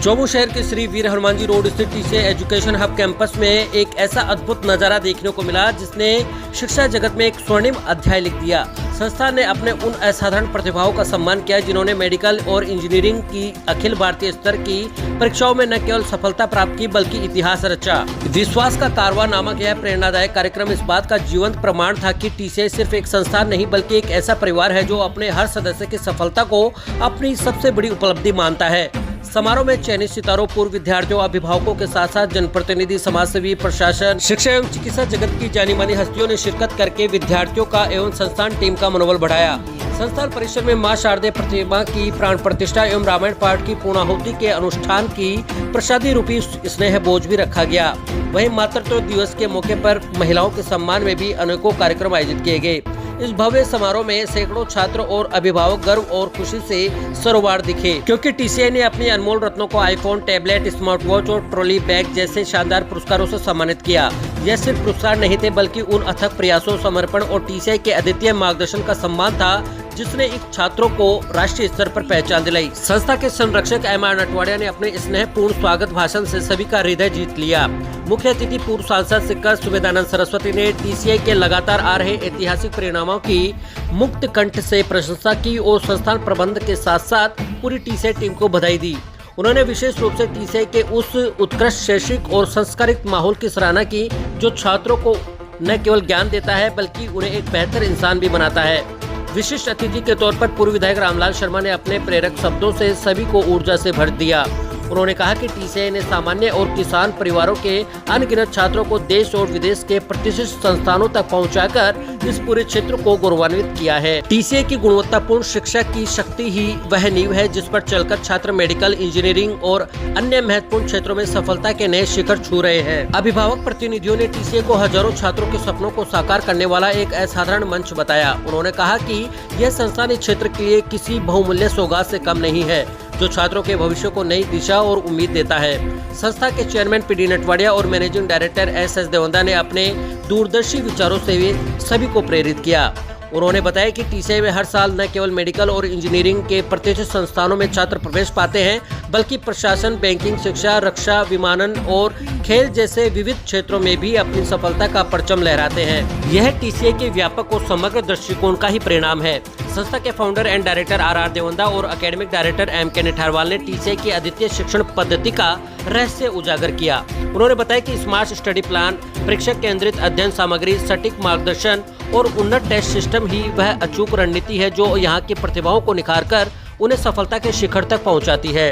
चौमू शहर के श्री वीर हनुमान जी रोड स्थित टीसीए एजुकेशन हब कैंपस में एक ऐसा अद्भुत नजारा देखने को मिला जिसने शिक्षा जगत में एक स्वर्णिम अध्याय लिख दिया। संस्था ने अपने उन असाधारण प्रतिभाओं का सम्मान किया जिन्होंने मेडिकल और इंजीनियरिंग की अखिल भारतीय स्तर की परीक्षाओं में न केवल सफलता प्राप्त की बल्कि इतिहास रचा। विश्वास का कारवां नामक यह प्रेरणादायक कार्यक्रम इस बात का जीवंत प्रमाण था कि टीसीए सिर्फ एक संस्थान नहीं बल्कि एक ऐसा परिवार है जो अपने हर सदस्य की सफलता को अपनी सबसे बड़ी उपलब्धि मानता है। समारोह में चयनित सितारों, पूर्व विद्यार्थियों, अभिभावकों के साथ साथ जनप्रतिनिधि, समाजसेवी, प्रशासन, शिक्षा एवं चिकित्सा जगत की जानी मानी हस्तियों ने शिरकत करके विद्यार्थियों का एवं संस्थान टीम का मनोबल बढ़ाया। संस्थान परिसर में मां शारदे प्रतिमा की प्राण प्रतिष्ठा एवं रामायण पाठ की पूर्णाहुति के अनुष्ठान की प्रसादी रूपी स्नेह भोज भी रखा गया। वहीं मातृत्व दिवस के मौके पर महिलाओं के सम्मान में भी अनेकों कार्यक्रम आयोजित किए गए। इस भव्य समारोह में सैकड़ों छात्र और अभिभावक गर्व और खुशी से सरोवर दिखे, क्योंकि टीसीए ने अपनी अनमोल रत्नों को आईफोन, टैबलेट, स्मार्ट वॉच और ट्रॉली बैग जैसे शानदार पुरस्कारों से सम्मानित किया। यह सिर्फ पुरस्कार नहीं थे बल्कि उन अथक प्रयासों, समर्पण और टीसीए के अद्वितीय मार्गदर्शन का सम्मान था जिसने इन छात्रों को राष्ट्रीय स्तर पर पहचान दिलाई। संस्था के संरक्षक एमआर नटवाड़िया ने अपने स्नेहपूर्ण स्वागत भाषण से सभी का हृदय जीत लिया। मुख्य अतिथि पूर्व सांसद सिक्का सुवेदानंद सरस्वती ने टीसीए के लगातार आ रहे ऐतिहासिक परिणामों की मुक्त कंठ से प्रशंसा की और संस्थान प्रबंधन के साथ साथ पूरी टीसीए टीम को बधाई दी। उन्होंने विशेष रूप से टीसीए के उस उत्कृष्ट शैक्षिक और संस्कारित माहौल की सराहना की जो छात्रों को न केवल ज्ञान देता है बल्कि उन्हें एक बेहतर इंसान भी बनाता है। विशिष्ट अतिथि के तौर पर पूर्व विधायक रामलाल शर्मा ने अपने प्रेरक शब्दों से सभी को ऊर्जा से भर दिया। उन्होंने कहा कि टीसीए ने सामान्य और किसान परिवारों के अनगिनत छात्रों को देश और विदेश के प्रतिष्ठित संस्थानों तक पहुंचाकर इस पूरे क्षेत्र को गौरवान्वित किया है। टीसीए की गुणवत्तापूर्ण शिक्षा की शक्ति ही वह नींव है जिस पर चलकर छात्र मेडिकल, इंजीनियरिंग और अन्य महत्वपूर्ण क्षेत्रों में सफलता के नए शिखर छू रहे हैं। अभिभावक प्रतिनिधियों ने टीसीए को हजारों छात्रों के सपनों को साकार करने वाला एक असाधारण मंच बताया। उन्होंने कहा कि यह संस्थान इस क्षेत्र के लिए किसी बहुमूल्य सौगात से कम नहीं है जो छात्रों के भविष्य को नई दिशा और उम्मीद देता है। संस्था के चेयरमैन पीडी नटवाड़िया और मैनेजिंग डायरेक्टर एस देवंदा ने अपने दूरदर्शी विचारों से सभी को प्रेरित किया। उन्होंने बताया कि टीसीए में हर साल न केवल मेडिकल और इंजीनियरिंग के प्रतिष्ठित संस्थानों में छात्र प्रवेश पाते हैं बल्कि प्रशासन, बैंकिंग, शिक्षा, रक्षा, विमानन और खेल जैसे विविध क्षेत्रों में भी अपनी सफलता का परचम लहराते हैं। यह टीसीए के व्यापक और समग्र दृष्टिकोण का ही परिणाम है। संस्था के founder and director R Devanda और एकेडमिक डायरेक्टर एम.के. निठारवाल ने टीसीए की अद्वितीय शिक्षण पद्धति का रहस्य उजागर किया। उन्होंने बताया कि स्मार्ट स्टडी प्लान, परीक्षा केंद्रित अध्ययन सामग्री, सटीक मार्गदर्शन और उन्नत टेस्ट सिस्टम ही वह अचूक रणनीति है जो यहाँ की प्रतिभाओं को निखारकर उन्हें सफलता के शिखर तक पहुँचाती है।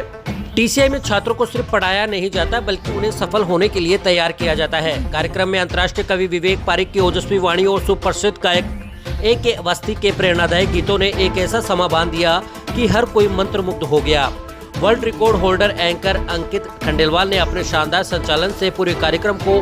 टीसीए में छात्रों को सिर्फ पढ़ाया नहीं जाता बल्कि उन्हें सफल होने के लिए तैयार किया जाता है। कार्यक्रम में अंतर्राष्ट्रीय कवि विवेक पारिक की ओजस्वी वाणी और सुप्रसिद्ध गायक ए.के. अवस्थी के प्रेरणादायक गीतों ने एक ऐसा समा बांध दिया कि हर कोई मंत्रमुग्ध हो गया। वर्ल्ड रिकॉर्ड होल्डर एंकर अंकित खंडेलवाल ने अपने शानदार संचालन से पूरे कार्यक्रम को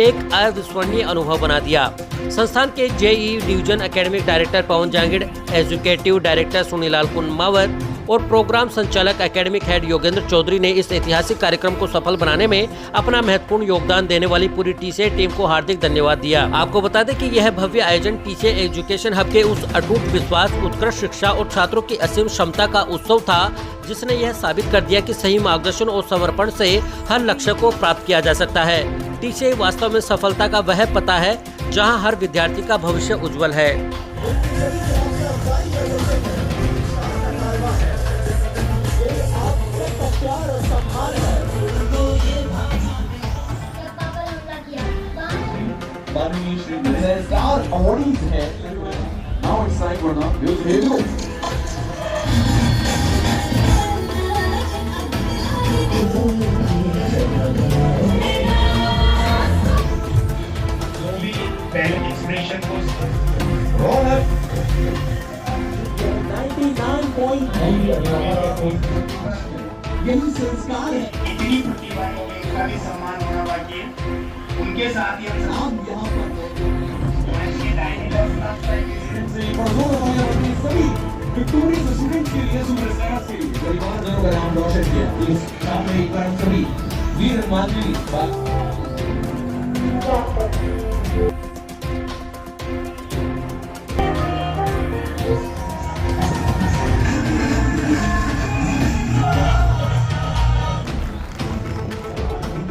एक अविस्मरणीय अनुभव बना दिया। संस्थान के जेई डिवीजन एकेडमिक डायरेक्टर पवन जांगिड़, एजुकेटिव डायरेक्टर सुनीलाल कुमावत और प्रोग्राम संचालक एकेडमिक हेड योगेंद्र चौधरी ने इस ऐतिहासिक कार्यक्रम को सफल बनाने में अपना महत्वपूर्ण योगदान देने वाली पूरी टीसीए टीम को हार्दिक धन्यवाद दिया। आपको बता दें कि यह भव्य आयोजन टीसीए एजुकेशन हब के उस अटूट विश्वास, उत्कृष्ट शिक्षा और छात्रों की असीम क्षमता का उत्सव था जिसने यह साबित कर दिया कि सही मार्गदर्शन और समर्पण से हर लक्ष्य को प्राप्त किया जा सकता है। टीसीए वास्तव में सफलता का वह पता है जहां हर विद्यार्थी का भविष्य उज्जवल है। यही संस्कार है। इतनी प्रतिभाओं में उनका भी सम्मान होना बाकी है। उनके साथ ही हम यहाँ पर सभी विक्टोरियस स्टूडेंट्स के लिए सुपरस्टार के लिए परिवार जनों का नाम रोशन किया। इस काम में एक बार हम सभी वीर हनुमान जी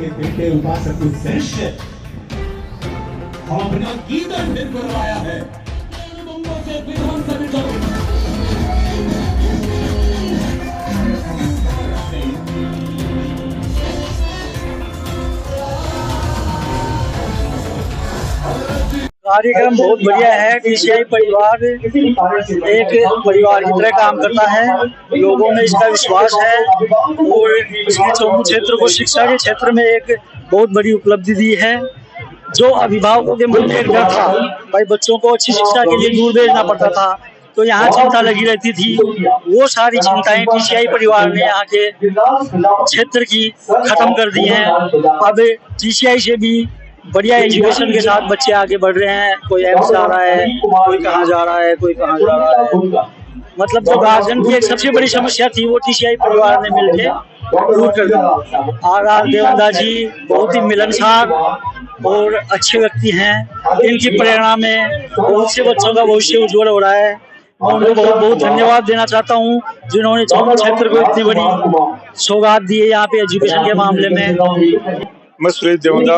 के बेटे उपासक दृश्य हम अपने कीर्तन फिर करवाया है मुंबई से विधानसभा कार्यक्रम बहुत बढ़िया है। टीसीआई परिवार एक परिवार की तरह काम करता है। लोगों में इसका विश्वास है और इसने चौमू क्षेत्र को शिक्षा के क्षेत्र में एक बहुत बड़ी उपलब्धि दी है। जो अभिभावकों के मन में एक डर था, भाई बच्चों को अच्छी शिक्षा के लिए दूर भेजना पड़ता था, तो यहाँ चिंता लगी रहती थी। वो सारी चिंताएं टीसीआई परिवार ने यहाँ के क्षेत्र की खत्म कर दी हैं। अब टीसीआई से भी बढ़िया एजुकेशन के साथ बच्चे आगे बढ़ रहे हैं। कोई एम्स जा रहा है, कोई कहाँ जा रहा है, कोई कहाँ जा रहा है। मतलब जो गार्जियन की एक सबसे बड़ी समस्या थी वो टीसीआई परिवार ने मिलकर दूर कर दी। आर देवंदा जी बहुत ही मिलनसार और अच्छे व्यक्ति हैं। इनकी प्रेरणा में बहुत से बच्चों का भविष्य उज्जवल हो रहा है। मैं उनको बहुत बहुत धन्यवाद देना चाहता हूँ जिन्होंने चौमू क्षेत्र को इतनी बड़ी सौगात दी है यहाँ पे एजुकेशन के मामले में। मैं सुरेश देवंदा,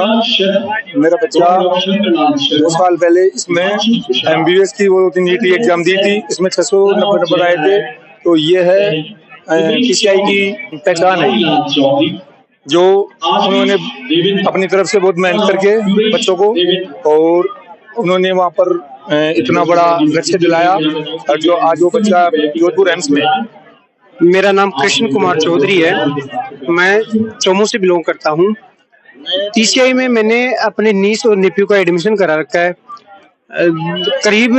मेरा बच्चा 2 साल पहले इसमें एमबीबीएस की वो नीट एग्जाम दी थी। इसमें 690 नंबर आए थे। तो ये है टीसीआई की पहचान है, जो उन्होंने अपनी तरफ से बहुत मेहनत करके बच्चों को, और उन्होंने वहाँ पर इतना बड़ा लक्ष्य दिलाया। और जो आज वो बच्चा जोधपुर एम्स में। मेरा नाम कृष्ण कुमार चौधरी है। मैं चौमू से बिलोंग करता हूँ। टीसीआई में मैंने अपने नीस और नेफ्यू का एडमिशन करा रखा है। करीब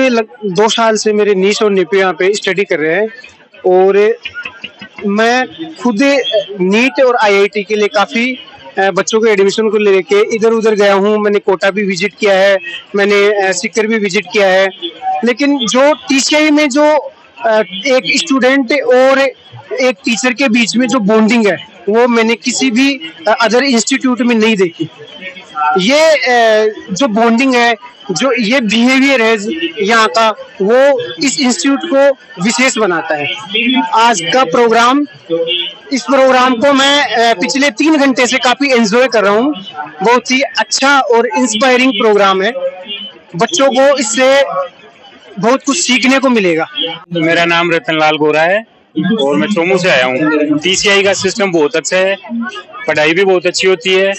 2 साल से मेरे नीस और नेफ्यू यहाँ पे स्टडी कर रहे हैं, और मैं खुद नीट और आईआईटी के लिए काफ़ी बच्चों के एडमिशन को लेके इधर उधर गया हूँ। मैंने कोटा भी विजिट किया है, मैंने सीकर भी विजिट किया है। लेकिन जो टीसीआई में जो एक स्टूडेंट और एक टीचर के बीच में जो बॉन्डिंग है वो मैंने किसी भी अदर इंस्टीट्यूट में नहीं देखी। ये जो बॉन्डिंग है, जो ये बिहेवियर है यहाँ का, वो इस इंस्टीट्यूट को विशेष बनाता है। आज का प्रोग्राम, इस प्रोग्राम को मैं पिछले 3 घंटे से काफी एंजॉय कर रहा हूँ। बहुत ही अच्छा और इंस्पायरिंग प्रोग्राम है। बच्चों को इससे बहुत कुछ सीखने को मिलेगा। मेरा नाम रतनलाल गोरा है और मैं चौमू से आया हूँ। टीसीआई का सिस्टम बहुत अच्छा है, पढ़ाई भी बहुत अच्छी होती है,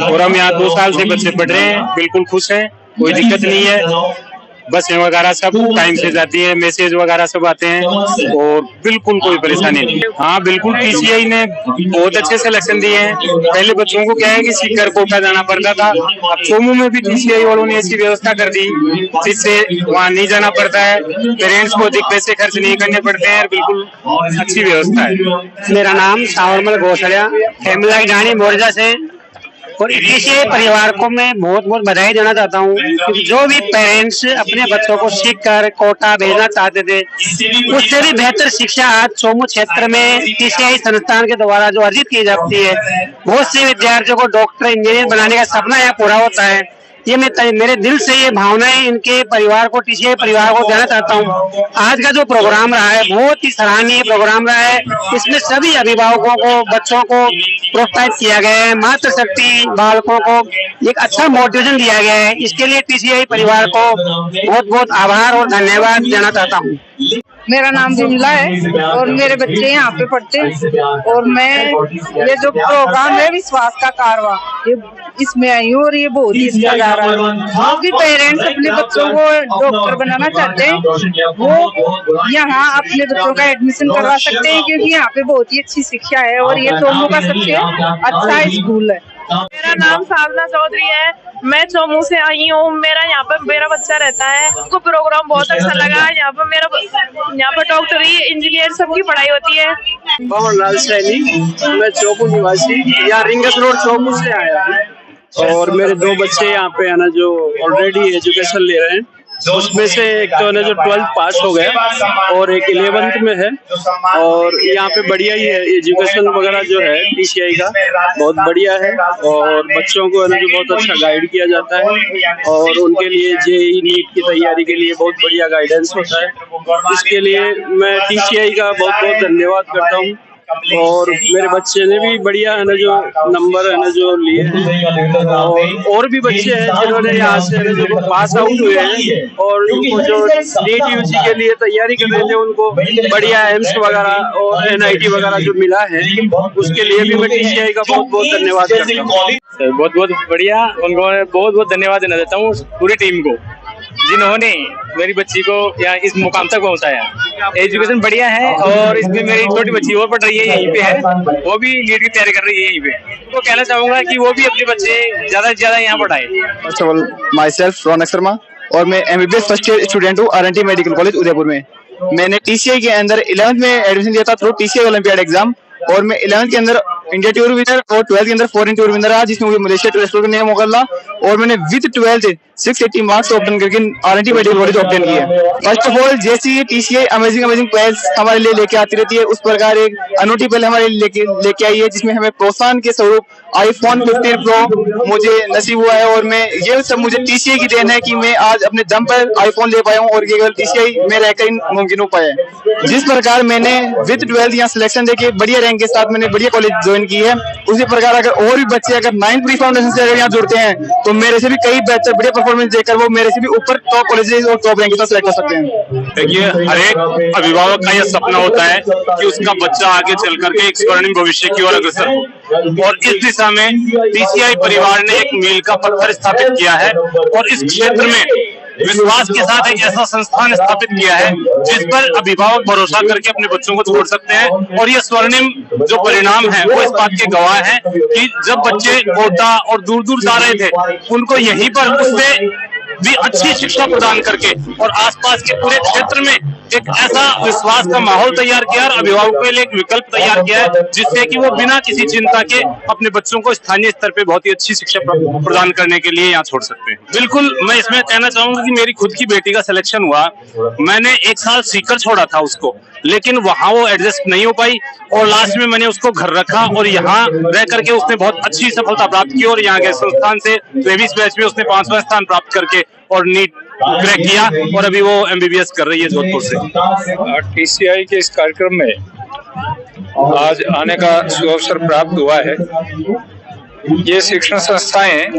और हम यहाँ 2 साल से बच्चे पढ़ रहे हैं, बिल्कुल खुश हैं, कोई दिक्कत नहीं है। बसें वगैरह सब टाइम से जाती है, मैसेज वगैरह सब आते हैं, और बिल्कुल कोई परेशानी नहीं। हाँ बिल्कुल, टीसीआई ने बहुत अच्छे सिलेक्शन दिए हैं। पहले बच्चों को क्या है कि सीकर कोटा जाना पड़ता था, अब चौमू में भी टीसीआई वालों ने ऐसी व्यवस्था कर दी जिससे वहाँ नहीं जाना पड़ता है, पेरेंट्स को अधिक पैसे खर्च नहीं करने पड़ते हैं। बिल्कुल अच्छी व्यवस्था है। मेरा नाम सावरमल घोषल्या, फैमिली डाणी मोरजा से, और टीसीआई परिवार को मैं बहुत बहुत बधाई देना चाहता हूँ, क्योंकि जो भी पेरेंट्स अपने बच्चों को सीख कर कोटा भेजना चाहते थे, उससे भी बेहतर शिक्षा आज चौमू क्षेत्र में टीसीआई संस्थान के द्वारा जो अर्जित की जाती है। बहुत से विद्यार्थियों को डॉक्टर, इंजीनियर बनाने का सपना यहाँ पूरा होता है। ये मैं मेरे दिल से ये भावनाएं इनके परिवार को, टीसीआई परिवार को देना चाहता हूँ। आज का जो प्रोग्राम रहा है बहुत ही सराहनीय प्रोग्राम रहा है। इसमें सभी अभिभावकों को, बच्चों को प्रोत्साहित किया गया है। मातृशक्ति बालकों को एक अच्छा मोटिवेशन दिया गया है। इसके लिए टीसीआई परिवार को बहुत बहुत आभार और धन्यवाद देना चाहता हूँ। मेरा नाम विमला है और मेरे बच्चे यहाँ पे पढ़ते हैं, और मैं ये जो प्रोग्राम है विश्वास का कारवा, ये इसमें आई हूँ, और ये बहुत ही अच्छा जा रहा है। क्योंकि पेरेंट्स अपने बच्चों को डॉक्टर बनाना चाहते हैं, वो यहाँ अपने बच्चों का एडमिशन करवा सकते हैं, क्योंकि यहाँ पे बहुत ही अच्छी शिक्षा है और ये चौमू का सबसे अच्छा स्कूल है। मेरा नाम साधना चौधरी है, मैं चौमू से आई हूँ। मेरा यहाँ पर मेरा बच्चा रहता है, उसको प्रोग्राम बहुत अच्छा लगा। यहाँ पर डॉक्टरी, इंजीनियर सबकी पढ़ाई होती है। पवन लाल सैनी, मैं चौमू निवासी, यहाँ रिंगस रोड चौमू से आया हूँ, और मेरे 2 बच्चे यहाँ पे है ना जो ऑलरेडी एजुकेशन ले रहे हैं। उसमें से एक तो ना जो 12th पास हो गया और एक 11th में है, और यहाँ पे बढ़िया ही है एजुकेशन वगैरह जो है टीसीआई का बहुत बढ़िया है, और बच्चों को है ना जो बहुत अच्छा गाइड किया जाता है, और उनके लिए जेईई नीट की तैयारी के लिए बहुत बढ़िया गाइडेंस होता है। इसके लिए मैं टीसीआई का बहुत बहुत धन्यवाद करता हूँ। और मेरे बच्चे ने भी बढ़िया है ना जो नंबर है ना जो लिए हैं, और भी बच्चे हैं जिन्होंने यहाँ से है ना जो पास आउट हुए हैं और उनको जो नीट यूजी के लिए तैयारी कर रहे थे उनको बढ़िया एम्स वगैरह और NIT वगैरह जो मिला है उसके लिए भी मैं TCI का बहुत बहुत धन्यवाद करता हूँ। बहुत बहुत बढ़िया, उनको बहुत बहुत धन्यवाद देना चाहता हूँ पूरी टीम को जिन्होंने मेरी बच्ची को यहाँ इस मुकाम तक पहुँचाया। एजुकेशन बढ़िया है और इसमें मेरी छोटी बच्ची और पढ़ रही है, यहीं पे है, वो भी नीट की तैयारी कर रही है यहीं पे। तो कहना चाहूंगा कि वो भी अपने बच्चे ज्यादा से ज्यादा यहाँ पढ़ाए। First of all myself Raunak Sharma और मैं MBBS फर्स्ट ईयर स्टूडेंट हूँ RNT मेडिकल कॉलेज उदयपुर में। मैंने TCI के अंदर 11th में एडमिशन लिया था थ्रू TCI ओलंपियाड एग्जाम और मैं 11th के अंदर इंडिया टूर विनर और 12th के अंदर फॉरेन टूर विनर रहा जिसमें मुझे मलेशिया टूर एक्सप्लोर करने का मौका मिला और मैंने विद 12th 680 मार्क्स ऑब्टेन करके RNT मेडिकल कॉलेज ऑब्टेन किया। फर्स्ट ऑफ ऑल जैसे ये TCI अमेजिंग पहल हमारे लिए लेके आती रहती है उस प्रकार एक अनूठी पहल हमारे लिए लेके आई है जिसमें हमें प्रोत्साहन के स्वरूप iPhone 15 Pro मुझे नसीब हुआ है और मैं ये सब मुझे TCI की देन है कि मैं आज अपने दम पर iPhone ले पाया हूँ और ये केवल TCI में रहकर मुमकिन हो पाया है। जिस प्रकार मैंने विद 12th यहाँ सिलेक्शन देके बढ़िया रैंक के साथ मैंने बढ़िया कॉलेज ज्वाइन की है उसी प्रकार अगर और भी बच्चे अगर 9th प्री फाउंडेशन से अगर यहाँ जुड़ते हैं तो मेरे से भी कई बेहतर बढ़िया परफॉर्मेंस देकर वो मेरे से भी ऊपर टॉप कॉलेजेस और टॉप रैंक के साथ सिलेक्ट हो सकते हैं। देखिए, हर एक अभिभावक का यह सपना होता है कि उसका बच्चा आगे चल करके एक स्वर्णिम भविष्य की ओर अग्रसर हो और इस दिशा में TCI परिवार ने एक मील का पत्थर स्थापित किया है और इस क्षेत्र में विश्वास के साथ एक ऐसा संस्थान स्थापित किया है जिस पर अभिभावक भरोसा करके अपने बच्चों को छोड़ सकते हैं और ये स्वर्णिम जो परिणाम है वो इस बात के गवाह है कि जब बच्चे कोटा और दूर दूर जा रहे थे उनको यहीं पर उससे भी अच्छी शिक्षा प्रदान करके और आसपास के पूरे क्षेत्र में एक ऐसा विश्वास का माहौल तैयार किया और अभिभावकों के लिए एक विकल्प तैयार किया है जिससे कि वो बिना किसी चिंता के अपने बच्चों को स्थानीय स्तर पे बहुत ही अच्छी शिक्षा प्रदान करने के लिए यहाँ छोड़ सकते हैं। बिल्कुल, मैं इसमें कहना चाहूंगा कि मेरी खुद की बेटी का सिलेक्शन हुआ, मैंने 1 साल सीकर छोड़ा था उसको, लेकिन वहाँ वो एडजस्ट नहीं हो पाई और लास्ट में मैंने उसको घर रखा और यहाँ रह करके उसने बहुत अच्छी सफलता प्राप्त की और यहाँ के संस्थान से 23 बैच में उसने 5वां स्थान प्राप्त करके और नीट क्रैक किया और अभी वो MBBS कर रही है जोधपुर से। TCI के इस कार्यक्रम में आज आने का सुअवसर प्राप्त हुआ है। ये शिक्षण संस्थाएं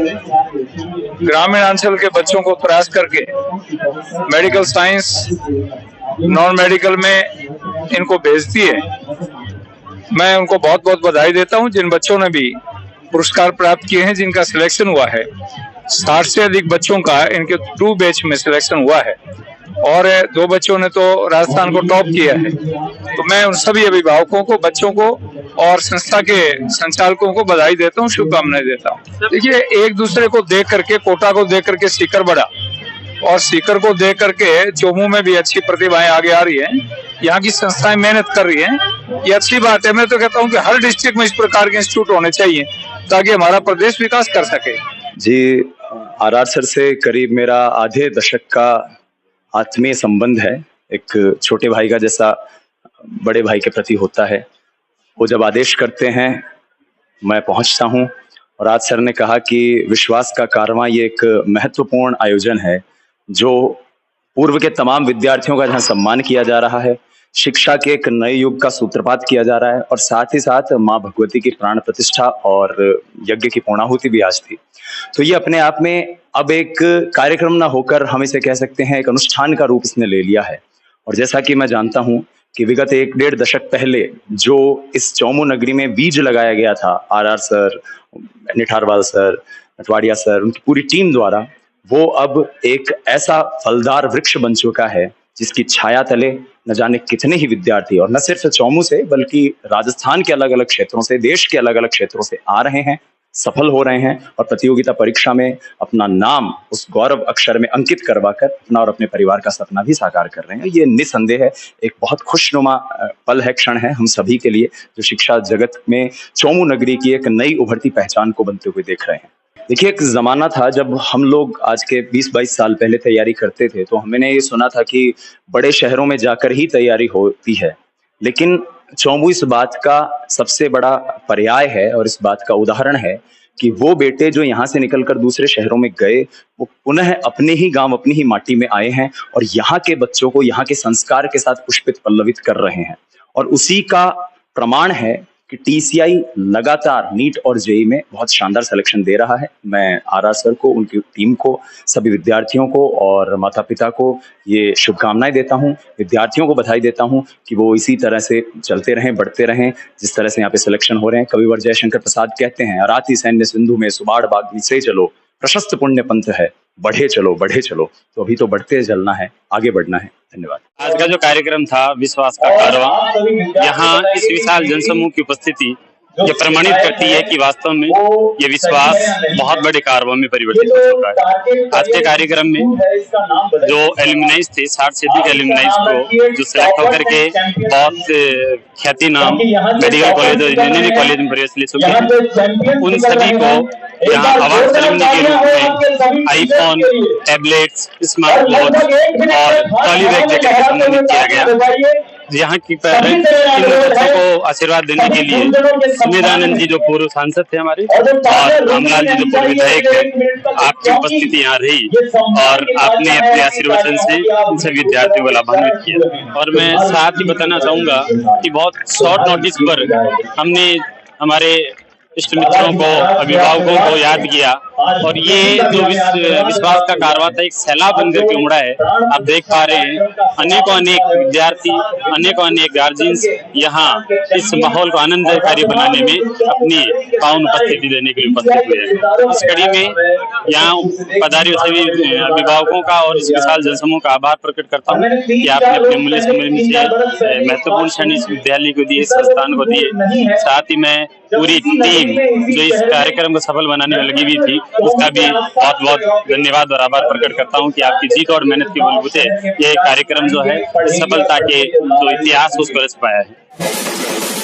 ग्रामीण अंचल के बच्चों को प्रयास करके मेडिकल साइंस नॉन मेडिकल में इनको भेजती है। मैं उनको बहुत बहुत बधाई देता हूं जिन बच्चों ने भी पुरस्कार प्राप्त किए हैं, जिनका सिलेक्शन हुआ है। 60 से अधिक बच्चों का इनके 2 बैच में सिलेक्शन हुआ है और 2 बच्चों ने तो राजस्थान को टॉप किया है। तो मैं उन सभी अभिभावकों को, बच्चों को और संस्था के संचालकों को बधाई देता हूँ, शुभकामनाएं देता हूँ। देखिए, एक दूसरे को देख करके, कोटा को देख करके सीकर बढ़ा और सीकर को देख करके चोमू में भी अच्छी प्रतिभाएं आगे आ रही हैं। यहाँ की संस्थाएं मेहनत कर रही हैं, ये अच्छी बात है। मैं तो कहता हूँ कि हर डिस्ट्रिक्ट में इस प्रकार के इंस्टीट्यूट होने चाहिए ताकि हमारा प्रदेश विकास कर सके। जी, RR सर से करीब मेरा आधे दशक का आत्मीय संबंध है। एक छोटे भाई का जैसा बड़े भाई के प्रति होता है। वो जब आदेश करते हैं मैं पहुंचता हूं और आज सर ने कहा कि विश्वास का कारवां ये एक महत्वपूर्ण आयोजन है जो पूर्व के तमाम विद्यार्थियों का जहां सम्मान किया जा रहा है, शिक्षा के एक नए युग का सूत्रपात किया जा रहा है और साथ ही साथ माँ भगवती की प्राण प्रतिष्ठा और यज्ञ की पूर्णाहुति भी आज थी। तो ये अपने आप में अब एक कार्यक्रम ना होकर हम इसे कह सकते हैं एक अनुष्ठान का रूप इसने ले लिया है। और जैसा कि मैं जानता हूं कि विगत 1-1.5 दशक पहले जो इस चौमू नगरी में बीज लगाया गया था RR sir, Nitharwal sir, Natwadia sir, उनकी पूरी टीम द्वारा, वो अब एक ऐसा फलदार वृक्ष बन चुका है जिसकी छाया तले न जाने कितने ही विद्यार्थी और न सिर्फ चौमू से बल्कि राजस्थान के अलग अलग क्षेत्रों से, देश के अलग अलग क्षेत्रों से आ रहे हैं, सफल हो रहे हैं और प्रतियोगिता परीक्षा में अपना नाम उस गौरव अक्षर में अंकित करवाकर अपना और अपने परिवार का सपना भी साकार कर रहे हैं। ये निस्संदेह है एक बहुत खुशनुमा पल है, क्षण है हम सभी के लिए, जो शिक्षा जगत में चौमू नगरी की एक नई उभरती पहचान को बनते हुए देख रहे हैं। देखिए, एक जमाना था जब हम लोग आज के 20-22 साल पहले तैयारी करते थे तो हमने ये सुना था कि बड़े शहरों में जाकर ही तैयारी होती है, लेकिन चौमू इस बात का सबसे बड़ा पर्याय है और इस बात का उदाहरण है कि वो बेटे जो यहाँ से निकलकर दूसरे शहरों में गए वो पुनः अपने ही गांव, अपनी ही माटी में आए हैं और यहाँ के बच्चों को यहाँ के संस्कार के साथ पुष्पित पल्लवित कर रहे हैं और उसी का प्रमाण है कि टीसीआई लगातार नीट और जेई में बहुत शानदार सिलेक्शन दे रहा है। मैं आरआर सर को, उनकी टीम को, सभी विद्यार्थियों को और माता पिता को ये शुभकामनाएं देता हूं। विद्यार्थियों को बधाई देता हूं कि वो इसी तरह से चलते रहें, बढ़ते रहें, जिस तरह से यहाँ पे सिलेक्शन हो रहे हैं। कविवर जयशंकर प्रसाद कहते हैं, अराती सैन्य सिंधु में सुबाड़ बागी से चलो, प्रशस्त पुण्य पंथ है, बढ़े चलो बढ़े चलो। तो अभी तो बढ़ते चलना है, आगे बढ़ना है। धन्यवाद। आज का जो कार्यक्रम था विश्वास का कारवां, यहाँ इस विशाल जनसमूह की उपस्थिति ये प्रमाणित करती है कि वास्तव में ये विश्वास बहुत बड़े कारवां में परिवर्तित हो चुका है। आज के कार्यक्रम में जो एल्यूमिनाइज थे, 60 से अधिक एल्यूमिनाइज को जो सिलेक्ट होकर के बहुत ख्याति नाम मेडिकल कॉलेज और इंजीनियरिंग कॉलेज में प्रवेश ले चुके हैं, उन सभी को यहाँ अवार्ड सेरेमनी के रूप में आईफोन, टैबलेट्स, स्मार्ट वॉच और ट्रॉली बैग जैकेट से सम्मानित किया गया। यहाँ की पेरेंट्स इन बच्चों को आशीर्वाद देने के लिए संविधानंद जी जो पूर्व सांसद थे हमारे और रामलाल जी जो पूर्व विधायक थे, आपकी उपस्थिति यहाँ रही और आपने अपने आशीर्वचन से इन सभी विद्यार्थियों को लाभान्वित किया। और मैं साथ ही बताना चाहूंगा कि बहुत शॉर्ट नोटिस पर हमने हमारे इष्ट मित्रों को, अभिभावकों को याद किया और ये जो विश्वास का कारवां था एक सैलाब बनकर के उमड़ा है। आप देख पा रहे हैं अनेकों अनेक विद्यार्थी, अनेकों अनेक गार्जियंस यहाँ इस माहौल को आनंदकारी बनाने में अपनी पावन उपस्थिति देने के लिए उपस्थित हुए हैं। इस कड़ी में यहाँ पधारे सभी अभिभावकों का और इस विशाल जनसमूह का आभार प्रकट करता हूँ कि आपने अपने मूल्य समय से महत्वपूर्ण क्षण इस विद्यालय को दिए, इस संस्थान को दिए। साथ ही मैं पूरी टीम जो इस कार्यक्रम को सफल बनाने में लगी हुई थी उसका भी बहुत बहुत धन्यवाद और आभार प्रकट करता हूं कि आपकी जीत और मेहनत के बलबूते ये कार्यक्रम जो है सफलता के जो इतिहास उसको रच पाया है।